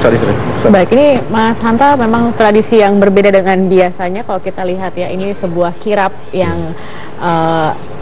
Baik, ini Mas Hanta, memang tradisi yang berbeda dengan biasanya. Kalau kita lihat ya, ini sebuah kirap yang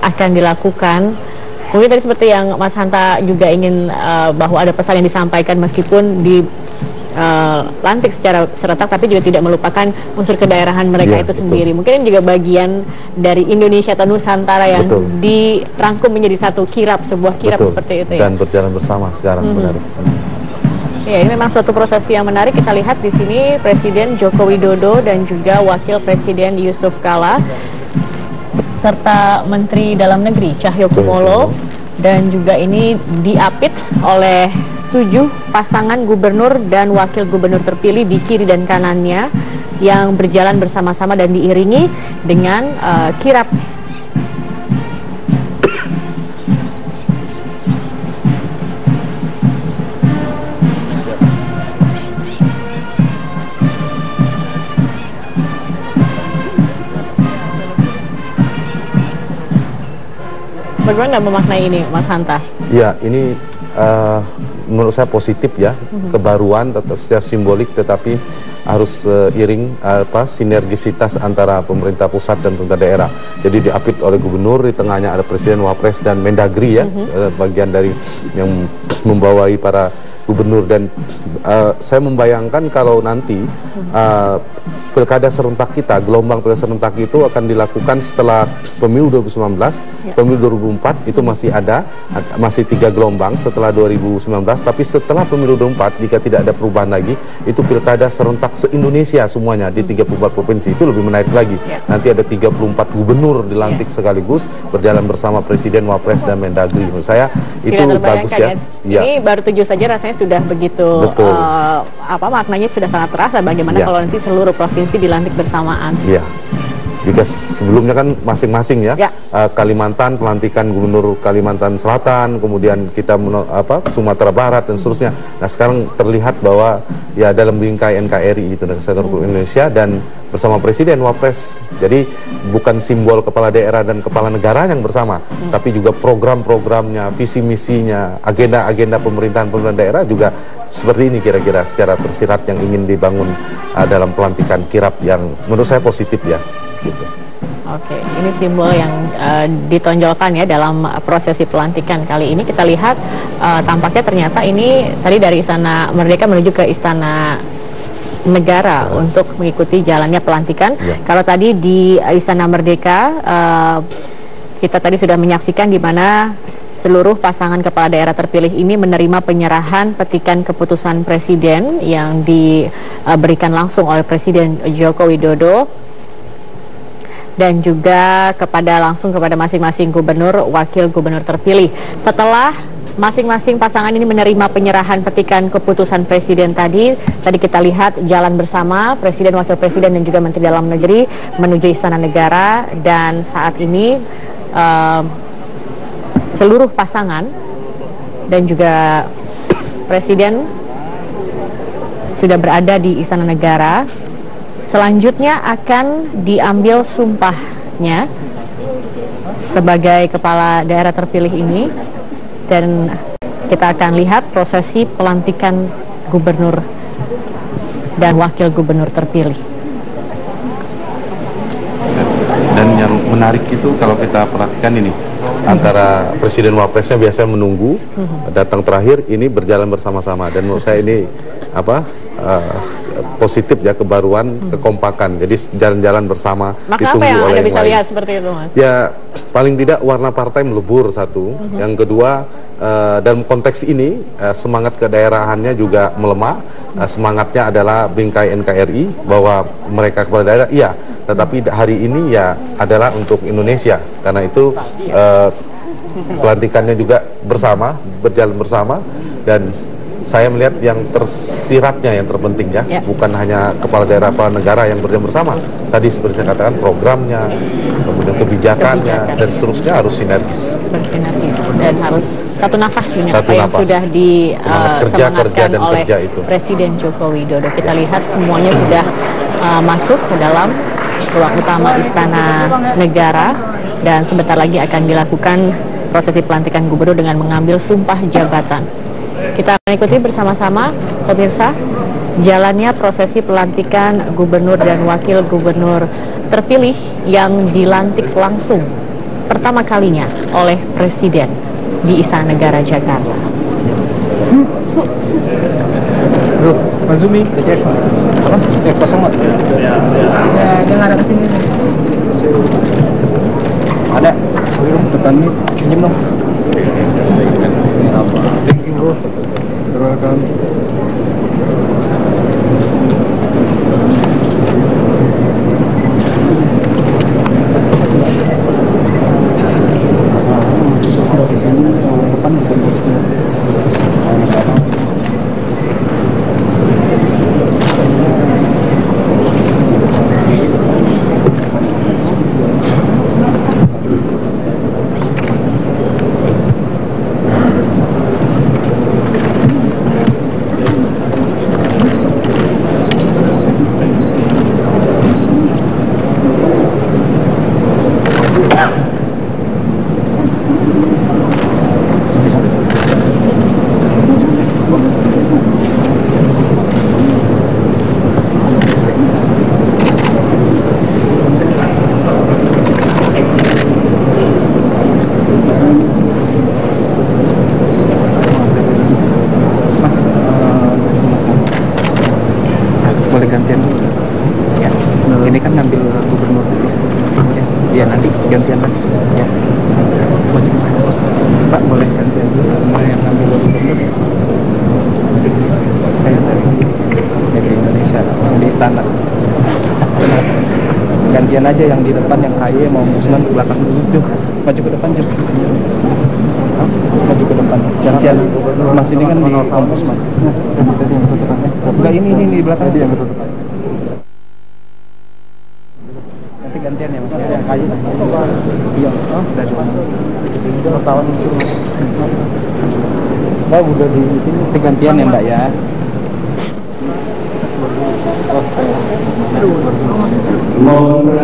akan dilakukan. Mungkin tadi seperti yang Mas Hanta juga ingin bahwa ada pesan yang disampaikan meskipun di lantik secara serentak, tapi juga tidak melupakan unsur kedaerahan mereka itu sendiri. Mungkin juga bagian dari Indonesia atau Nusantara yang dirangkum menjadi satu kirap, sebuah kirap seperti itu ya. Dan berjalan bersama sekarang benar. Ya, ini memang suatu prosesi yang menarik. Kita lihat di sini Presiden Joko Widodo dan juga Wakil Presiden Yusuf Kala serta Menteri Dalam Negeri Cahyokumolo, dan juga ini diapit oleh 7 pasangan gubernur dan wakil gubernur terpilih di kiri dan kanannya yang berjalan bersama-sama dan diiringi dengan kirap. Bagaimana memaknai ini, Mas Hanta? Ya, ini menurut saya positif ya, kebaruan secara simbolik, tetapi harus iring sinergisitas antara pemerintah pusat dan pemerintah daerah. Jadi diapit oleh gubernur, di tengahnya ada presiden, wapres, dan mendagri ya, bagian dari yang membawai para gubernur. Dan saya membayangkan kalau nanti pilkada serentak kita, gelombang pilkada serentak itu akan dilakukan setelah pemilu 2019, pemilu 2024 itu masih 3 gelombang setelah 2019, tapi setelah pemilu 2024 jika tidak ada perubahan lagi, itu pilkada serentak se-Indonesia semuanya di 34 provinsi. Itu lebih menarik lagi. Nanti ada 34 gubernur dilantik sekaligus berjalan bersama presiden, wapres, dan mendagri. Menurut saya itu bagus ya. Ini baru 7 saja rasanya sudah begitu maknanya sudah sangat terasa. Bagaimana kalau nanti seluruh provinsi dilantik bersamaan? Iya. Jika sebelumnya kan masing-masing ya, Kalimantan, pelantikan gubernur Kalimantan Selatan, kemudian kita Sumatera Barat dan seterusnya. Nah, sekarang terlihat bahwa ya dalam bingkai NKRI itu Kesatuan Republik Indonesia dan bersama presiden, wapres. Jadi bukan simbol kepala daerah dan kepala negara yang bersama, tapi juga program-programnya, visi misinya, agenda-agenda pemerintahan daerah juga seperti ini kira-kira secara tersirat yang ingin dibangun dalam pelantikan kirap yang menurut saya positif ya. Gitu. Oke, ini simbol yang ditonjolkan ya dalam prosesi pelantikan kali ini. Kita lihat tampaknya ternyata ini tadi dari Istana Merdeka menuju ke Istana Negara untuk mengikuti jalannya pelantikan. Kalau tadi di Istana Merdeka kita tadi sudah menyaksikan di mana seluruh pasangan kepala daerah terpilih ini menerima penyerahan petikan keputusan presiden yang diberikan langsung oleh Presiden Joko Widodo, dan juga langsung kepada masing-masing gubernur, wakil gubernur terpilih. Setelah masing-masing pasangan ini menerima penyerahan petikan keputusan presiden tadi kita lihat jalan bersama presiden, wakil presiden, dan juga Menteri Dalam Negeri menuju Istana Negara. Dan saat ini seluruh pasangan dan juga presiden sudah berada di Istana Negara. Selanjutnya akan diambil sumpahnya sebagai kepala daerah terpilih ini, dan kita akan lihat prosesi pelantikan gubernur dan wakil gubernur terpilih. Dan yang menarik itu kalau kita perhatikan ini, antara presiden wapresnya biasanya menunggu datang terakhir, ini berjalan bersama-sama, dan menurut saya ini positif ya, kebaruan, kekompakan. Jadi jalan-jalan bersama. Maka ditunggu apa yang oleh Anda yang bisa lain. lihat seperti itu, Mas? Ya, paling tidak warna partai melebur satu. Yang kedua, dalam konteks ini semangat kedaerahannya juga melemah. Semangatnya adalah bingkai NKRI bahwa mereka kepala daerah, iya. Tetapi hari ini ya adalah untuk Indonesia. Karena itu pelantikannya juga bersama, berjalan bersama, dan saya melihat yang tersiratnya yang terpenting ya, bukan hanya kepala daerah, kepala negara yang berjalan bersama. Tadi seperti saya katakan, programnya, kemudian kebijakannya, dan seterusnya harus sinergis. Bersinergis dan harus satu nafas dengan satu apa yang nafas. sudah disemangatkan oleh Presiden Joko Widodo. Kita lihat semuanya sudah masuk ke dalam ruang utama Istana Negara, dan sebentar lagi akan dilakukan prosesi pelantikan gubernur dengan mengambil sumpah jabatan. Kita akan ikuti bersama-sama, pemirsa. jalannya prosesi pelantikan gubernur dan wakil gubernur terpilih yang dilantik langsung pertama kalinya oleh Presiden di Istana Negara Jakarta. Mas Zumi, cek apa? Kosong nggak? Ya, dia nggak ada kesini. Ada, depan nih, pinjam dong. Thank you bro. Welcome. Boleh gantian dulu ya, ini kan ngambil gubernur dulu ya, nanti gantian lagi ya. Pak boleh gantian dulu yang ngambil gubernur ya. Saya dari Indonesia di istana, gantian aja yang di depan, yang KY mau Usman ke belakang dulu tuh, maju ke depan tuh, maju ke depan gantian. Mas ini kan di Usman. Enggak, ini di belakang dia yang ketutupan. Nanti gantian ya Mas ya, yang kayu. Iya, oh dari tahun Mbak udah di sini. Nanti gantian ya Mbak ya. Mohon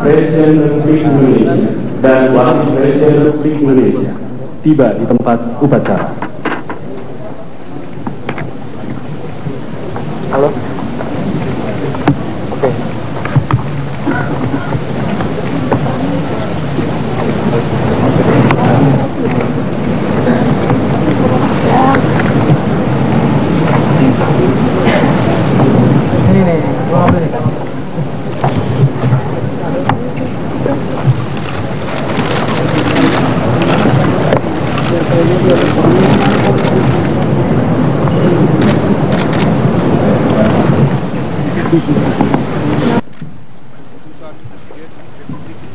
Presiden Republik Indonesia dan Wakil Presiden Republik Indonesia tiba di tempat upacara. Halo. Oke. Ini nih, gua ambil nih.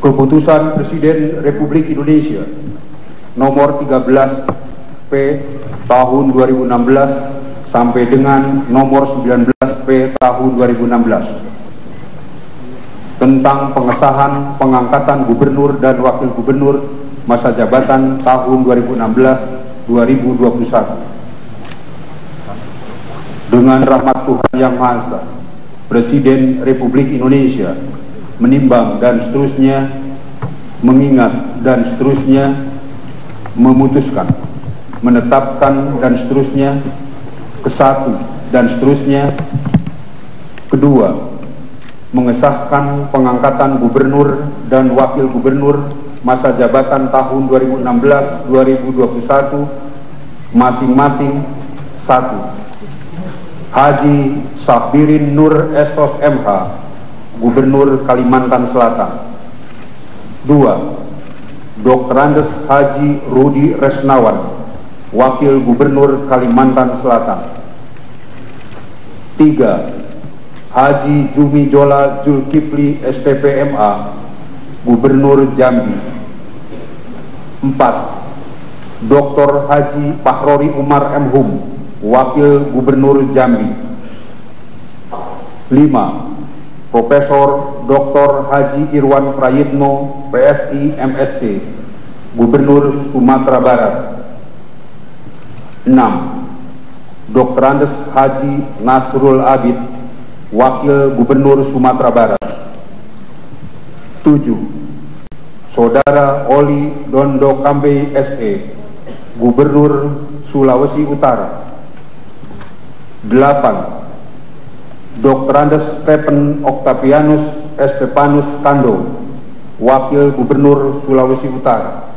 Keputusan Presiden Republik Indonesia nomor 13 P tahun 2016 sampai dengan nomor 19 P tahun 2016 tentang pengesahan pengangkatan gubernur dan wakil gubernur masa jabatan tahun 2016-2021. Dengan rahmat Tuhan Yang Maha Esa, Presiden Republik Indonesia menimbang dan seterusnya, mengingat dan seterusnya, memutuskan, menetapkan dan seterusnya, kesatu dan seterusnya, kedua, mengesahkan pengangkatan gubernur dan wakil gubernur masa jabatan tahun 2016-2021 masing-masing. 1. Haji Sabirin Nur Estos MH, Gubernur Kalimantan Selatan. 2. Dr. Andes Haji Rudi Resnawan, Wakil Gubernur Kalimantan Selatan. 3. Haji Jumi Jola Zulkifli SPP MA, Gubernur Jambi. 4. Dr. Haji Pahrori Umar M. Hum, Wakil Gubernur Jambi. 5. Profesor Dr. Haji Irwan Prayitno, PSI MSc, Gubernur Sumatera Barat. 6. Dr. Andes Haji Nasrul Abid, Wakil Gubernur Sumatera Barat. 7. Saudara Oli Dondo Kambe SE, Gubernur Sulawesi Utara. 8. Dr. Andes Stephen Octavianus Estepanus Kando, Wakil Gubernur Sulawesi Utara.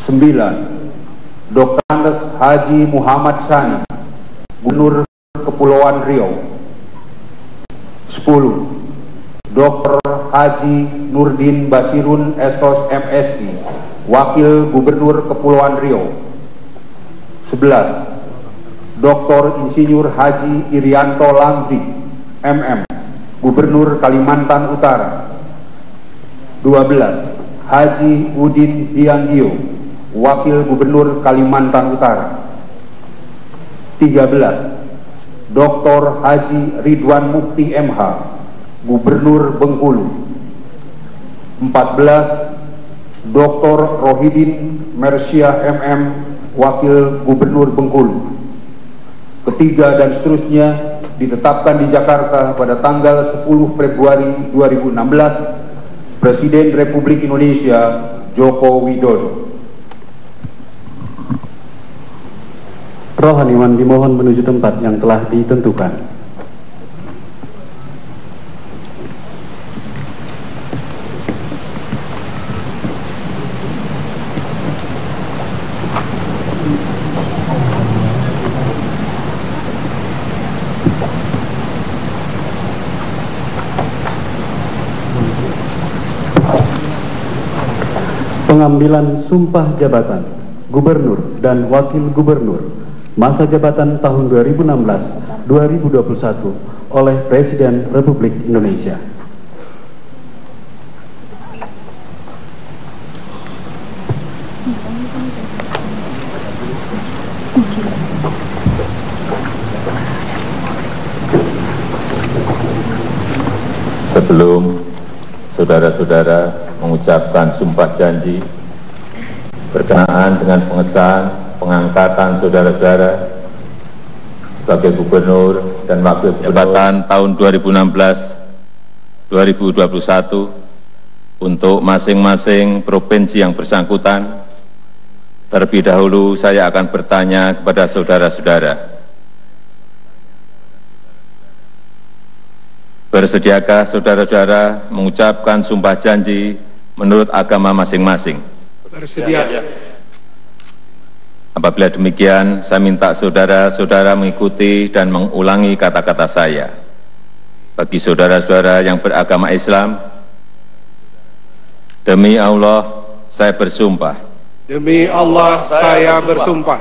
9. Dr. Andes Haji Muhammad Sani, Gubernur Kepulauan Riau. 10. Dr. Haji Nurdin Basirun SOS MSI, Wakil Gubernur Kepulauan Riau. 11. Dr. Insinyur Haji Irianto Lamri MM, Gubernur Kalimantan Utara. 12. Haji Udin Dianggio, Wakil Gubernur Kalimantan Utara. 13. Dr. Haji Ridwan Mukti MH, Gubernur Bengkulu. 14. Dr. Rohidin Mersia MM, Wakil Gubernur Bengkulu. Ketiga dan seterusnya ditetapkan di Jakarta pada tanggal 10 Februari 2016 Presiden Republik Indonesia Joko Widodo. Rohaniwan dimohon menuju tempat yang telah ditentukan. Pengambilan sumpah jabatan Gubernur dan Wakil Gubernur masa jabatan tahun 2016-2021 oleh Presiden Republik Indonesia. Sebelum saudara-saudara mengucapkan sumpah janji berkenaan dengan pengesahan pengangkatan saudara-saudara sebagai gubernur dan wakil jabatan tahun 2016-2021 untuk masing-masing provinsi yang bersangkutan, terlebih dahulu saya akan bertanya kepada saudara-saudara, bersediakah saudara-saudara mengucapkan sumpah janji menurut agama masing-masing? Bersedia. Apabila demikian, saya minta saudara-saudara mengikuti dan mengulangi kata-kata saya. Bagi saudara-saudara yang beragama Islam, demi Allah, saya bersumpah. Demi Allah, saya bersumpah.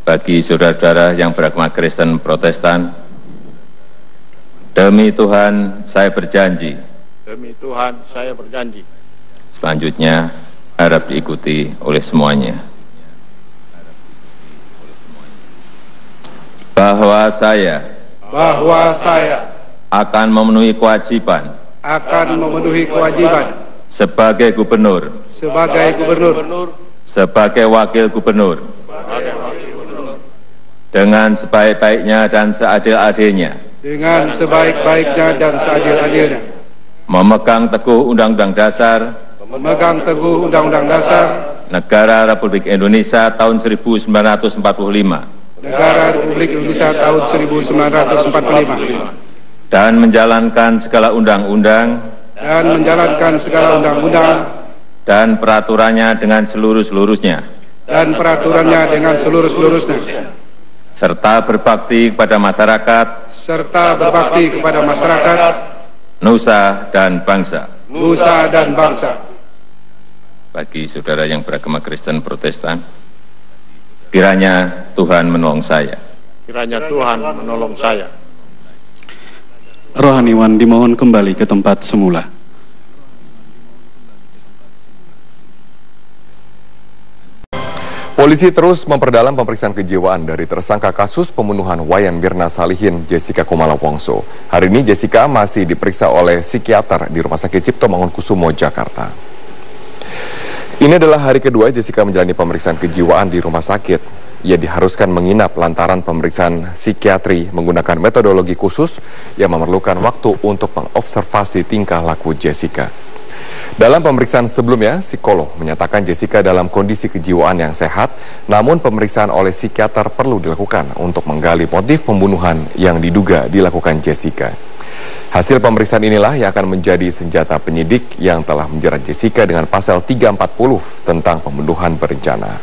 Bagi saudara-saudara yang beragama Kristen Protestan, demi Tuhan, saya berjanji. Demi Tuhan, saya berjanji. Selanjutnya, harap diikuti oleh semuanya. Bahwa saya akan memenuhi kewajiban sebagai gubernur, sebagai wakil gubernur, dengan sebaik-baiknya dan seadil-adilnya, memegang teguh Undang-Undang Dasar Negara Republik Indonesia tahun 1945, dan menjalankan segala undang-undang dan peraturannya dengan seluruh-seluruhnya, serta berbakti kepada masyarakat, nusa dan bangsa. Bagi saudara yang beragama Kristen Protestan, kiranya Tuhan menolong saya. Rohaniwan dimohon kembali ke tempat semula. Polisi terus memperdalam pemeriksaan kejiwaan dari tersangka kasus pembunuhan Wayan Mirna Salihin, Jessica Kumala Wongso. Hari ini Jessica masih diperiksa oleh psikiater di Rumah Sakit Cipto Mangunkusumo, Jakarta. Ini adalah hari kedua Jessica menjalani pemeriksaan kejiwaan di rumah sakit. Ia diharuskan menginap lantaran pemeriksaan psikiatri menggunakan metodologi khusus yang memerlukan waktu untuk mengobservasi tingkah laku Jessica. Dalam pemeriksaan sebelumnya, psikolog menyatakan Jessica dalam kondisi kejiwaan yang sehat, namun pemeriksaan oleh psikiater perlu dilakukan untuk menggali motif pembunuhan yang diduga dilakukan Jessica. Hasil pemeriksaan inilah yang akan menjadi senjata penyidik yang telah menjerat Jessica dengan pasal 340 tentang pembunuhan berencana.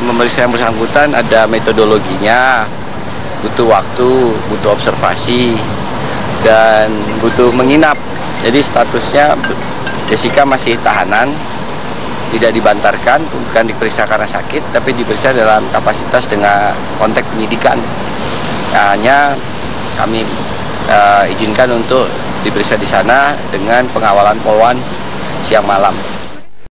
Memeriksa yang bersangkutan ada metodologinya, butuh waktu, butuh observasi, dan butuh menginap. Jadi statusnya Jessica masih tahanan, tidak dibantarkan, bukan diperiksa karena sakit, tapi diperiksa dalam kapasitas dengan konteks penyidikan. Hanya kami izinkan untuk diperiksa di sana dengan pengawalan Polwan siang malam.